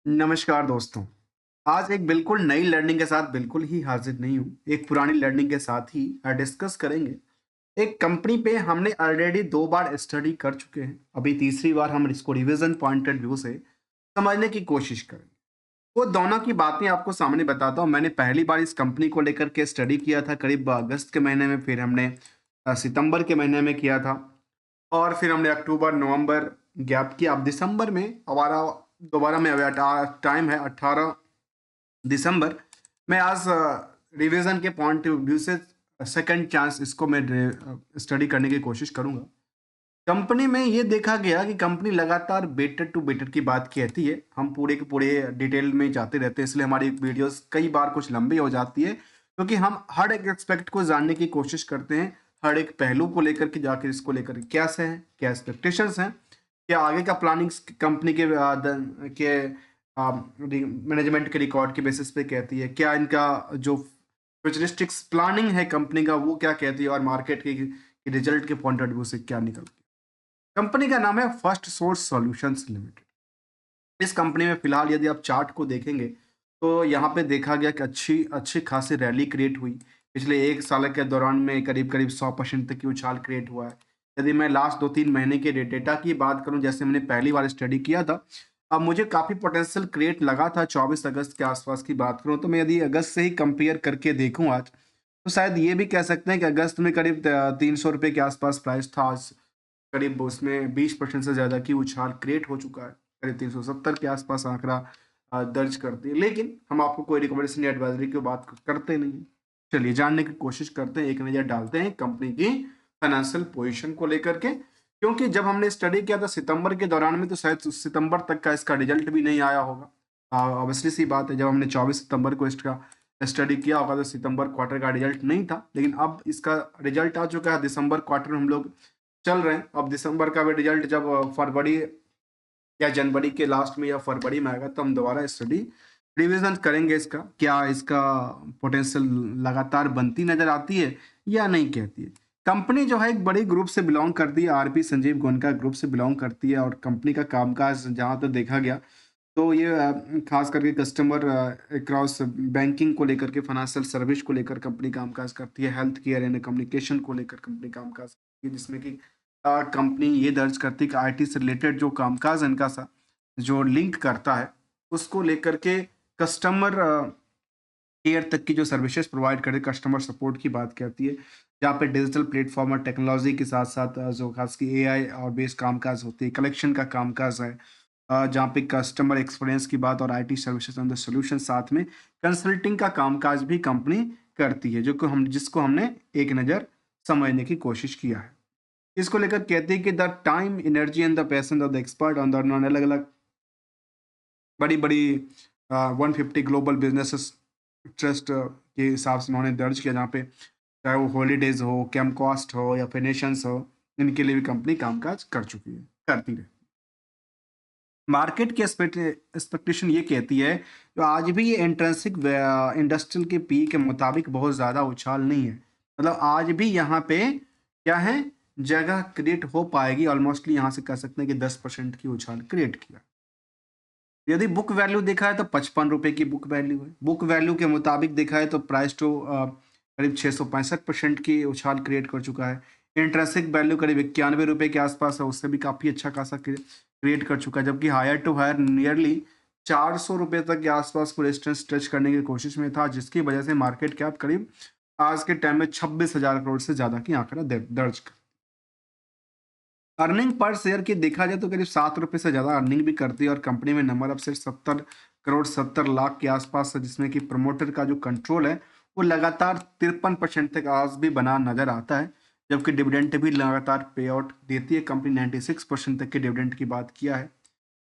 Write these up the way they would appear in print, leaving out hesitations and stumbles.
नमस्कार दोस्तों। आज एक बिल्कुल नई लर्निंग के साथ बिल्कुल ही हाजिर नहीं हूँ। एक पुरानी लर्निंग के साथ ही डिस्कस करेंगे। एक कंपनी पे हमने ऑलरेडी 2 बार स्टडी कर चुके हैं। अभी तीसरी बार हम इसको रिवीजन पॉइंट ऑफ व्यू से समझने की कोशिश करेंगे। वो दोनों की बातें आपको सामने बताता हूँ। मैंने पहली बार इस कंपनी को लेकर के स्टडी किया था करीब अगस्त के महीने में, फिर हमने सितंबर के महीने में किया था और फिर हमने अक्टूबर, नवंबर गैप किया। अब दिसंबर में हमारा दोबारा में टाइम है 18 दिसंबर। मैं आज रिवीजन के पॉइंट ऑफ व्यू से सेकंड चांस इसको मैं स्टडी करने की कोशिश करूंगा। कंपनी में ये देखा गया कि कंपनी लगातार बेटर टू बेटर की बात कहती है। हम पूरे के पूरे डिटेल में जाते रहते हैं, इसलिए हमारी वीडियोस कई बार कुछ लंबी हो जाती है, क्योंकि हम हर एक एक्सपेक्ट को जानने की कोशिश करते हैं। हर एक पहलू को लेकर के जाकर इसको लेकर के कैसे हैं, क्या एक्सपेक्टेशंस हैं, क्या आगे का प्लानिंग कंपनी के मैनेजमेंट के रिकॉर्ड के बेसिस पे कहती है, क्या इनका जो फ्यूचरिस्टिक्स प्लानिंग है कंपनी का वो क्या कहती है, और मार्केट के रिजल्ट के पॉइंट ऑफ व्यू से क्या निकलती है। कंपनी का नाम है फर्स्ट सोर्स सॉल्यूशंस लिमिटेड। इस कंपनी में फिलहाल यदि आप चार्ट को देखेंगे तो यहाँ पे देखा गया कि अच्छी अच्छी खासी रैली क्रिएट हुई। पिछले एक साल के दौरान में करीब करीब 100% तक की उछाल क्रिएट हुआ है। यदि मैं लास्ट 2-3 महीने के डेटा की बात करूं, जैसे मैंने पहली बार स्टडी किया था, अब मुझे काफ़ी पोटेंशियल क्रिएट लगा था 24 अगस्त के आसपास की बात करूं, तो मैं यदि अगस्त से ही कंपेयर करके देखूं आज, तो शायद ये भी कह सकते हैं कि अगस्त में करीब 300 रुपये के आसपास प्राइस था। आज करीब उसमें 20% से ज़्यादा की उछाल क्रिएट हो चुका है। करीब 370 के आसपास आंकड़ा दर्ज करती है। लेकिन हम आपको कोई रिकमेंडेशन या एडवाइजरी की बात करते नहीं हैं। चलिए जानने की कोशिश करते हैं, एक नज़र डालते हैं कंपनी की फाइनेंशियल पोजीशन को लेकर के। क्योंकि जब हमने स्टडी किया था सितंबर के दौरान में, तो शायद सितंबर तक का इसका रिजल्ट भी नहीं आया होगा। ऑब्वियसली सी बात है, जब हमने 24 सितंबर को इसका स्टडी किया होगा तो सितंबर क्वार्टर का रिजल्ट नहीं था। लेकिन अब इसका रिजल्ट आ चुका है। दिसंबर क्वार्टर में हम लोग चल रहे हैं। अब दिसंबर का भी रिजल्ट जब फरवरी या जनवरी के लास्ट में या फरवरी में आएगा, तो हम दोबारा स्टडी रिवीजन करेंगे इसका, क्या इसका पोटेंशियल लगातार बनती नजर आती है या नहीं कहती है। कंपनी जो है एक बड़ी ग्रुप से बिलोंग करती है, आरपी संजीव गोयनका ग्रुप से बिलोंग करती है, और कंपनी का कामकाज जहाँ तक देखा गया तो ये खास करके कस्टमर अक्रॉस बैंकिंग को लेकर के, फाइनेंशियल सर्विस को लेकर कंपनी कामकाज करती है, हेल्थ केयर एंड कम्युनिकेशन को लेकर कंपनी कामकाज करती है, जिसमें कि कंपनी ये दर्ज करती है कि आईटी से रिलेटेड जो कामकाज है इनका सा जो लिंक करता है, उसको लेकर के कस्टमर केयर तक की जो सर्विसेज प्रोवाइड करे, कस्टमर सपोर्ट की बात करती है। जहाँ पे डिजिटल प्लेटफॉर्म और टेक्नोलॉजी के साथ साथ जो खास की एआई और बेस्ड कामकाज होती है, कलेक्शन का कामकाज है, जहाँ पे कस्टमर एक्सपीरियंस की बात और IT services and the solution, साथ में कंसल्टिंग का कामकाज भी कंपनी करती है, जो कि हम जिसको हमने एक नज़र समझने की कोशिश किया है। इसको लेकर कहते हैं कि the time, energy and the passion of the expert on the अलग अलग बड़ी बड़ी 150 ग्लोबल बिजनेसेस ट्रस्ट के हिसाब से उन्होंने दर्ज किया, जहाँ पे चाहे वो हॉलीडेज हो, कैमकॉस्ट हो या फिनेशंस हो, इनके लिए भी कंपनी कामकाज कर चुकी है, करती रहे। मार्केट की एक्सपेक्टेशन ये कहती है तो आज भी ये इंट्रिंसिक इंडस्ट्रियल के पी के मुताबिक बहुत ज़्यादा उछाल नहीं है। मतलब आज भी यहाँ पे क्या है, जगह क्रिएट हो पाएगी। ऑलमोस्टली यहाँ से कह सकते हैं कि 10% की उछाल क्रिएट किया। यदि बुक वैल्यू देखा है तो 55 रुपये की बुक वैल्यू है। बुक वैल्यू के मुताबिक देखा है तो प्राइस टू करीब 665% की उछाल क्रिएट कर चुका है। इंट्रेंसिक वैल्यू करीब 91 रुपये के आसपास है, उससे भी काफ़ी अच्छा खासा क्रिएट कर चुका है। जबकि हायर टू हायर नियरली 400 रुपये तक के आसपास को रेजिस्टेंस टच करने की कोशिश में था, जिसकी वजह से मार्केट कैप करीब आज के टाइम में 26,000 करोड़ से ज़्यादा की आंकड़ा दर्ज कर। अर्निंग पर शेयर की देखा जाए तो करीब 7 रुपये से ज़्यादा अर्निंग भी करती है, और कंपनी में number of share 70 crore 70 lakh के आसपास है, जिसमें कि प्रमोटर का जो कंट्रोल है वो लगातार 53% तक आज भी बना नजर आता है। जबकि डिविडेंड भी लगातार पे आउट देती है। कंपनी 96% तक के डिविडेंड की बात किया है।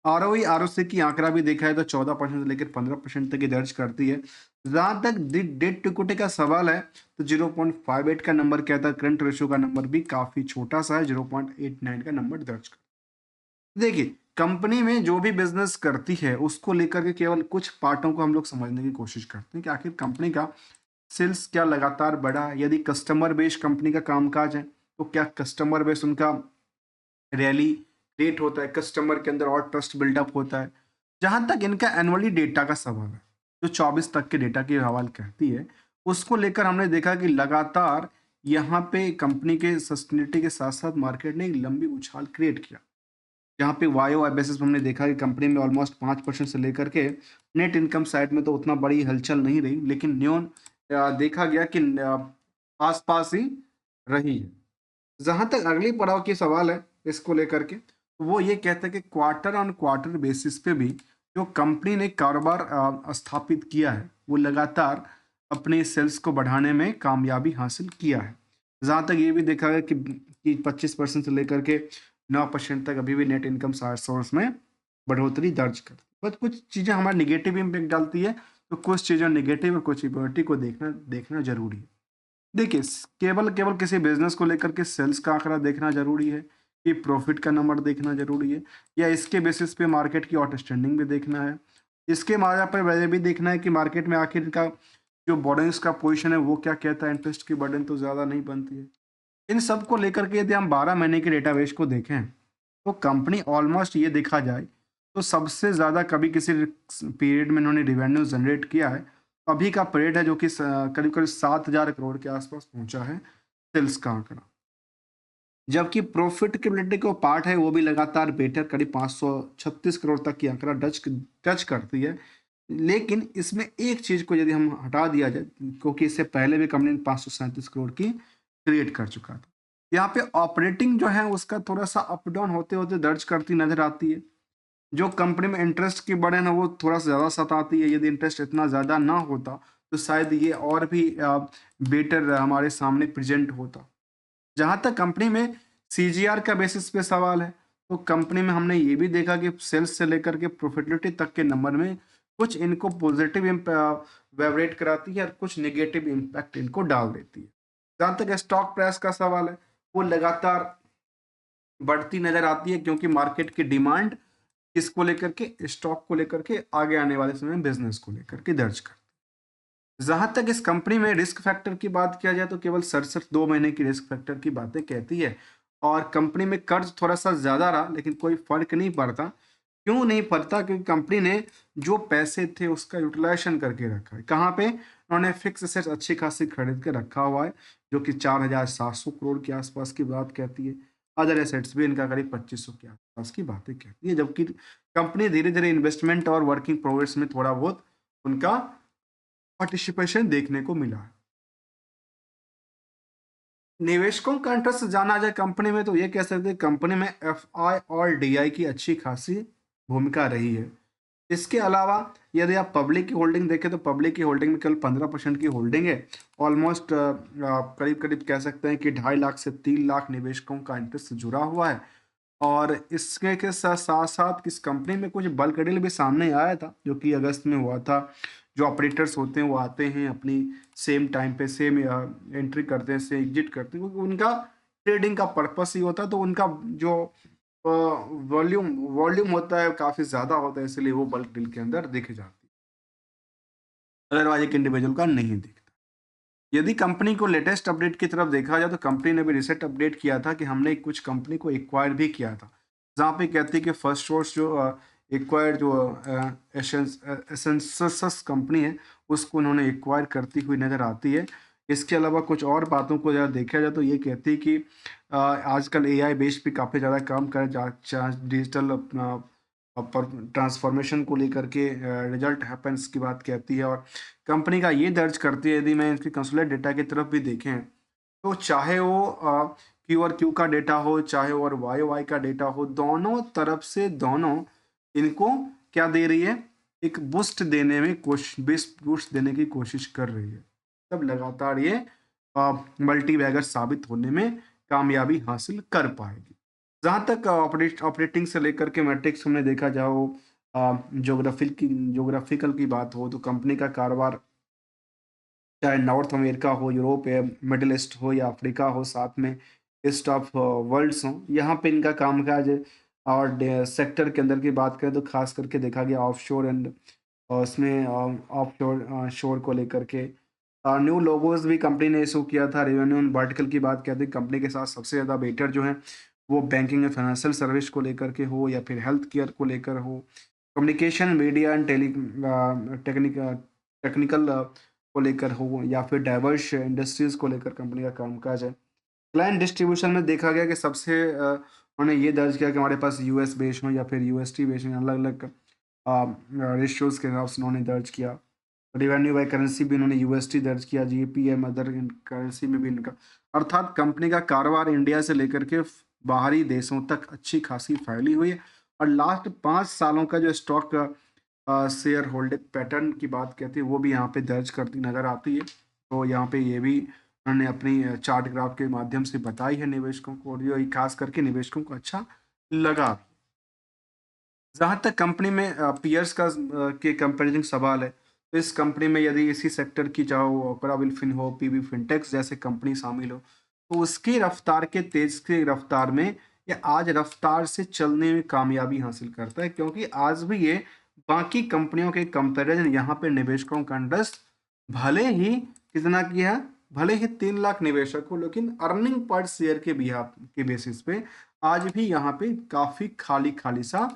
आरओई आरओसी की आंकड़ा भी देखा है तो 14% से लेकर 15% तक की दर्ज करती है। जहां तक डेट टू इक्विटी का सवाल है तो 0.58 का नंबर कहता है। करंट रेशियो का नंबर भी काफी छोटा सा है, 0.89 का नंबर दर्ज कर। देखिए, कंपनी में जो भी बिजनेस करती है उसको लेकर के केवल कुछ पार्टों को हम लोग समझने की कोशिश करते हैं कि आखिर कंपनी का सेल्स क्या लगातार बढ़ा है। यदि कस्टमर बेस कंपनी का कामकाज है तो क्या कस्टमर बेस उनका रैली क्रिएट होता है, कस्टमर के अंदर और ट्रस्ट बिल्डअप होता है। जहाँ तक इनका एनुअली डेटा का सवाल है, जो 24 तक के डेटा की हवाल कहती है, उसको लेकर हमने देखा कि लगातार यहाँ पे कंपनी के सस्टेनेबिलिटी के साथ-साथ मार्केट ने एक लंबी उछाल क्रिएट किया। जहाँ पे वाई-ओवाई बेसिस पे हमने देखा कि कंपनी में ऑलमोस्ट 5% से लेकर के नेट इनकम साइड में तो उतना बड़ी हलचल नहीं रही, लेकिन देखा गया कि आस-पास ही रही है। जहाँ तक अगली पड़ाव की सवाल है इसको लेकर के, तो वो ये कहता है कि क्वार्टर ऑन क्वार्टर बेसिस पे भी जो कंपनी ने कारोबार स्थापित किया है, वो लगातार अपने सेल्स को बढ़ाने में कामयाबी हासिल किया है। जहाँ तक ये भी देखा गया कि 25% से लेकर के 9% तक अभी भी नेट इनकम सोर्स में बढ़ोतरी दर्ज कर। बट कुछ चीज़ें हमारा नेगेटिव इम्पैक्ट डालती है, तो कुछ चीज़ें नेगेटिव और कुछ पॉजिटिव को देखना देखना ज़रूरी है। देखिए, केवल केवल किसी बिज़नेस को लेकर के सेल्स का आंकड़ा देखना ज़रूरी है, कि प्रॉफ़िट का नंबर देखना ज़रूरी है, या इसके बेसिस पे मार्केट की आउटस्टैंडिंग भी देखना है। इसके माज़ा पर ये भी देखना है कि मार्केट में आखिर का जो बोर्डिंग्स का पोज़ीशन है, वो क्या कहता है, इंटरेस्ट की बर्डन तो ज़्यादा नहीं बनती है। इन सब को लेकर के यदि हम 12 महीने के डेटाबेस को देखें, तो कंपनी ऑलमोस्ट ये देखा जाए, तो सबसे ज़्यादा कभी किसी पीरियड में इन्होंने रेवेन्यू जनरेट किया है। अभी का पीरियड है जो कि करीब-करीब 7,000 करोड़ के आसपास पहुँचा है, सेल्स का आंकड़ा। जबकि प्रॉफिटेबिलिटी का पार्ट है, वो भी लगातार बेटर करीब 536 करोड़ तक की आंकड़ा टच करती है। लेकिन इसमें एक चीज़ को यदि हम हटा दिया जाए, क्योंकि इससे पहले भी कंपनी ने 537 करोड़ की क्रिएट कर चुका था। यहाँ पे ऑपरेटिंग जो है उसका थोड़ा-सा अप डाउन होते-होते दर्ज करती नज़र आती है। जो कंपनी में इंटरेस्ट की बर्डन है वो थोड़ा-सा ज़्यादा सताती है। यदि इंटरेस्ट इतना ज़्यादा ना होता, तो शायद ये और भी बेटर हमारे सामने प्रेज़ेंट होता। जहाँ तक कंपनी में सीजीआर का बेसिस पे सवाल है, तो कंपनी में हमने ये भी देखा कि सेल्स से लेकर के प्रॉफिटेबिलिटी तक के नंबर में कुछ इनको पॉजिटिव वाइब्रेट कराती है और कुछ नेगेटिव इम्पैक्ट इनको डाल देती है। जहाँ तक स्टॉक प्राइस का सवाल है, वो लगातार बढ़ती नज़र आती है, क्योंकि मार्केट की डिमांड किसको लेकर के, स्टॉक को लेकर के आगे आने वाले समय में बिज़नेस को लेकर के दर्ज कर। जहाँ तक इस कंपनी में रिस्क फैक्टर की बात किया जाए, तो केवल 67 महीने की रिस्क फैक्टर की बातें कहती है, और कंपनी में कर्ज थोड़ा-सा ज़्यादा रहा, लेकिन कोई फ़र्क नहीं पड़ता। क्यों नहीं पड़ता? क्योंकि कंपनी ने जो पैसे थे उसका यूटिलाइज़ेशन करके रखा है। कहाँ पे? उन्होंने फिक्स्ड एसेट्स अच्छी खासी खरीद के रखा हुआ है, जो कि 4,700 करोड़ के आसपास की बात कहती है। अदर एसेट्स भी इनका करीब 2500 के आसपास की बातें कहती है, जबकि कंपनी धीरे-धीरे इन्वेस्टमेंट और वर्किंग प्रोग्रेस में थोड़ा बहुत उनका पार्टिसिपेशन देखने को मिला है। निवेशकों का इंटरेस्ट जाना जाए कंपनी में, तो ये कह सकते हैं कंपनी में एफआई और डीआई की अच्छी खासी भूमिका रही है। इसके अलावा यदि आप पब्लिक की होल्डिंग देखें, तो पब्लिक की होल्डिंग में केवल 15% की होल्डिंग है। ऑलमोस्ट करीब करीब कह सकते हैं कि 2.5 लाख से 3 लाख निवेशकों का इंटरेस्ट जुड़ा हुआ है। और इसके के साथ साथ इस कंपनी में कुछ बल्क डील भी सामने आया था, जो कि अगस्त में हुआ था। जो ऑपरेटर्स होते हैं वो आते हैं अपनी सेम टाइम पे सेम एंट्री करते हैं, से एग्जिट करते हैं, क्योंकि उनका ट्रेडिंग का पर्पस ही होता है, तो उनका जो वॉल्यूम वॉल्यूम होता है काफ़ी ज़्यादा होता है, इसलिए वो बल्क डील के अंदर दिख जाती है, अदरवाइज एक इंडिविजुअल का नहीं दिखता। यदि कंपनी को लेटेस्ट अपडेट की तरफ देखा जाए, तो कंपनी ने भी रिसेंट अपडेट किया था कि हमने कुछ कंपनी को एक्वायर भी किया था, जहाँ पे कहती है कि फर्स्ट सोर्स जो एक्वायर जो एसेंसस कंपनी है, उसको उन्होंने एक्वायर करती हुई नज़र आती है। इसके अलावा कुछ और बातों को ज़रा देखा जाए, तो ये कहती है कि आजकल एआई बेस्ड पे काफ़ी ज़्यादा काम कर डिजिटल अपना पर ट्रांसफॉर्मेशन को लेकर के रिजल्ट हैपेंस की बात कहती है, और कंपनी का ये दर्ज करती है। यदि मैं इसकी कंसोलिडेटेड डेटा की तरफ भी देखें, तो चाहे वो क्यू और क्यू का डेटा हो, चाहे वो वाई वाई का डेटा हो, दोनों तरफ से दोनों इनको क्या दे रही है, एक बूस्ट देने में बूस्ट देने की कोशिश कर रही है। तब लगातार ये मल्टी बैगर साबित होने में कामयाबी हासिल कर पाएगी। जहाँ तक ऑपरेटिंग से लेकर के मैट्रिक्स हमने देखा जाओ, ज्योग्राफिकल की बात हो, तो कंपनी का कारोबार चाहे नॉर्थ अमेरिका हो, यूरोप है, मिडल ईस्ट हो या अफ्रीका हो, साथ में ईस्ट ऑफ वर्ल्ड्स हों, यहाँ पे इनका कामकाज है। और सेक्टर के अंदर की बात करें, तो खास करके देखा गया ऑफशोर एंड उसमें ऑफशोर शोर को लेकर के न्यू लोगोज भी कंपनी ने इशू किया था। रेवेन्यू वर्टिकल की बात कहते हैं, कंपनी के साथ सबसे ज़्यादा बेटर जो है वो बैंकिंग एंड फाइनेंशियल सर्विस को लेकर के हो, या फिर हेल्थ केयर को लेकर हो। कम्युनिकेशन, मीडिया एंड टेक्निकल को लेकर हो या फिर डाइवर्स इंडस्ट्रीज को लेकर कंपनी का कामकाज है। क्लाइंट डिस्ट्रीब्यूशन में देखा गया कि सबसे उन्होंने ये दर्ज किया कि हमारे पास यूएस बेस्ड हो या फिर यूएसटी बेस्ड हो, अलग-अलग रेशियोज़ के हिसाब से उन्होंने दर्ज किया। रेवेन्यू बाय करेंसी भी उन्होंने यूएसटी दर्ज किया, जीपीएम अदर करेंसी में भी इनका, अर्थात कंपनी का कारोबार इंडिया से लेकर के बाहरी देशों तक अच्छी खासी फैली हुई है। और लास्ट 5 सालों का जो स्टॉक शेयर होल्डिंग पैटर्न की बात कहते हैं वो भी यहाँ पे दर्ज करती नज़र आती है। तो यहाँ पे ये भी उन्होंने अपनी चार्ट ग्राफ के माध्यम से बताई है निवेशकों को, और ये खास करके निवेशकों को अच्छा लगा। जहाँ तक कंपनी में पीयर्स का के कंपैरिजन सवाल है, तो इस कंपनी में यदि इसी सेक्टर की चाहे वो ओपेराविल फिन हो, पीवी फिनटेक्स जैसे कंपनी शामिल हो, तो उसकी रफ्तार के तेज की रफ्तार में ये आज रफ्तार से चलने में कामयाबी हासिल करता है, क्योंकि आज भी ये बाकी कंपनियों के कंपैरिजन यहाँ पे निवेशकों का इंटरेस्ट भले ही कितना किया, भले ही 3 लाख निवेशक हो, लेकिन अर्निंग पर शेयर के बिहाफ के बेसिस पे आज भी यहाँ पे काफ़ी खाली-खाली सा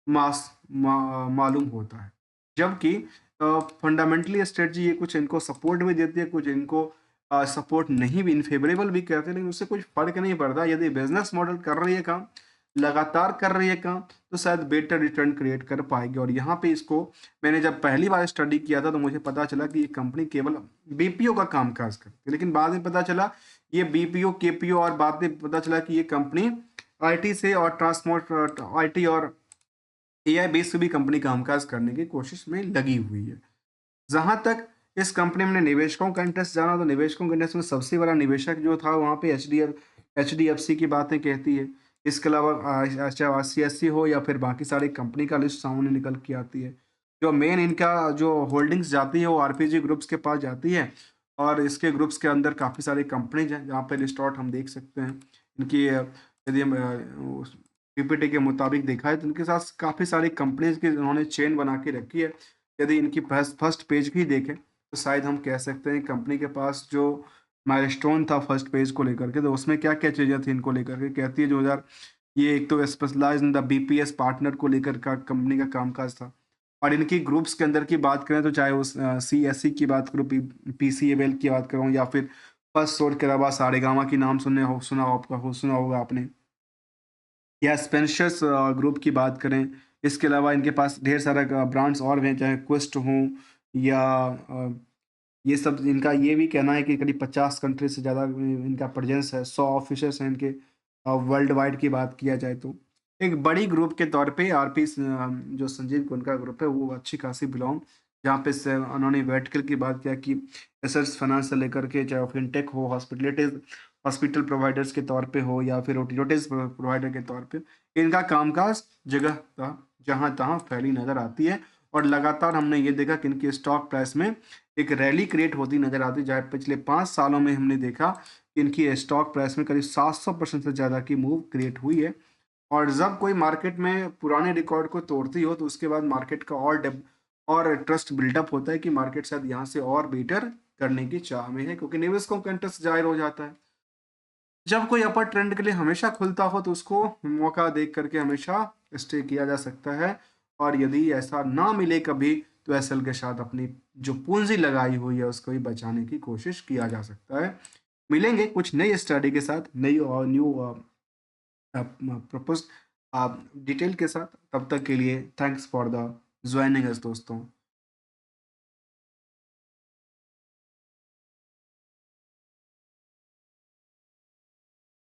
मालूम होता है। जबकि फंडामेंटली स्ट्रेटजी ये कुछ इनको सपोर्ट भी देती है, कुछ इनको सपोर्ट नहीं भी, इनफेवरेबल भी कहते हैं, लेकिन उससे कुछ फ़र्क नहीं पड़ता। यदि बिज़नेस मॉडल कर रही है काम, लगातार कर रही है काम, तो शायद बेटर रिटर्न क्रिएट कर पाएगी। और यहाँ पे इसको मैंने जब पहली बार स्टडी किया था तो मुझे पता चला कि ये कंपनी केवल बीपीओ का कामकाज करती है, लेकिन बाद में पता चला ये बीपीओ, केपीओ, और बाद में पता चला कि ये कंपनी आईटी से और ट्रांसपोर्ट आईटी और एआई बेस पे भी कंपनी कामकाज करने की कोशिश में लगी हुई है। जहाँ तक इस कंपनी में निवेशकों का इंटरेस्ट जाना, तो निवेशकों के इंटरेस्ट में सबसे बड़ा निवेशक जो था वहाँ पे एचडीएफसी की बातें कहती है। इसके अलावा चाहे सीएससी हो या फिर बाकी सारी कंपनी का लिस्ट सामने निकल के आती है। जो मेन इनका जो होल्डिंग्स जाती है वो आरपीजी ग्रुप्स के पास जाती है, और इसके ग्रुप्स के अंदर काफ़ी सारी कंपनीज हैं जहाँ पे लिस्ट आउट हम देख सकते हैं। इनकी यदि हम पीपीटी के मुताबिक देखा है तो इनके साथ काफ़ी सारी कंपनीज की उन्होंने चेन बना के रखी है। यदि इनकी फर्स्ट पेज भी देखें तो शायद हम कह सकते हैं कंपनी के पास जो माइलस्टोन था फर्स्ट पेज को लेकर के, तो उसमें क्या-क्या चीज़ें थी इनको लेकर के, कहती है 2000, ये एक तो specialised in the BPS partner को लेकर का कंपनी का कामकाज था। और इनकी ग्रुप्स के अंदर की बात करें तो चाहे उस सीएससी की बात करूँ, पीसीएबीएल की बात करूँ, या फिर फर्स्टसोर्स के अलावा सारेगामा की नाम सुना होगा आपने, या स्पेंसर्स ग्रुप की बात करें। इसके अलावा इनके पास ढेर सारा ब्रांड्स और भी हैं, चाहे क्विस्ट हों या ये सब। इनका ये भी कहना है कि करीब 50 कंट्री से ज़्यादा इनका प्रेजेंस है, 100 ऑफिसेस हैं इनके वर्ल्ड वाइड की बात किया जाए तो। एक बड़ी ग्रुप के तौर पे जो संजीव गुनका ग्रुप है वो अच्छी खासी बिलोंग, जहाँ पे से उन्होंने वर्टिकल की बात किया कि एसेट्स फाइनेंस से लेकर के चाहे फिनटेक हो, हॉस्पिटल प्रोवाइडर्स के तौर पे हो या फिर यूटिलिटीज प्रोवाइडर के तौर पे, इनका कामकाज जहाँ तहाँ फैली नज़र आती है। और लगातार हमने ये देखा कि इनकी स्टॉक प्राइस में एक रैली क्रिएट होती नज़र आती है, जहाँ पिछले 5 सालों में हमने देखा कि इनकी स्टॉक प्राइस में करीब 700% से ज़्यादा की मूव क्रिएट हुई है। और जब कोई मार्केट में पुराने रिकॉर्ड को तोड़ती हो तो उसके बाद मार्केट का और ट्रस्ट बिल्डअप होता है कि मार्केट शायद यहाँ से और बेटर करने की चाह में है, क्योंकि निवेशकों का इंटरेस्ट जाहिर हो जाता है। जब कोई अपर ट्रेंड के लिए हमेशा खुलता हो तो उसको मौका देख करके हमेशा स्टे किया जा सकता है। और यदि ऐसा ना मिले कभी तो एसएल के साथ अपनी जो पूंजी लगाई हुई है उसको भी बचाने की कोशिश किया जा सकता है। मिलेंगे कुछ नई स्टडी के साथ, नई और न्यू प्रपोज डिटेल के साथ। तब तक के लिए thanks for the joining us दोस्तों।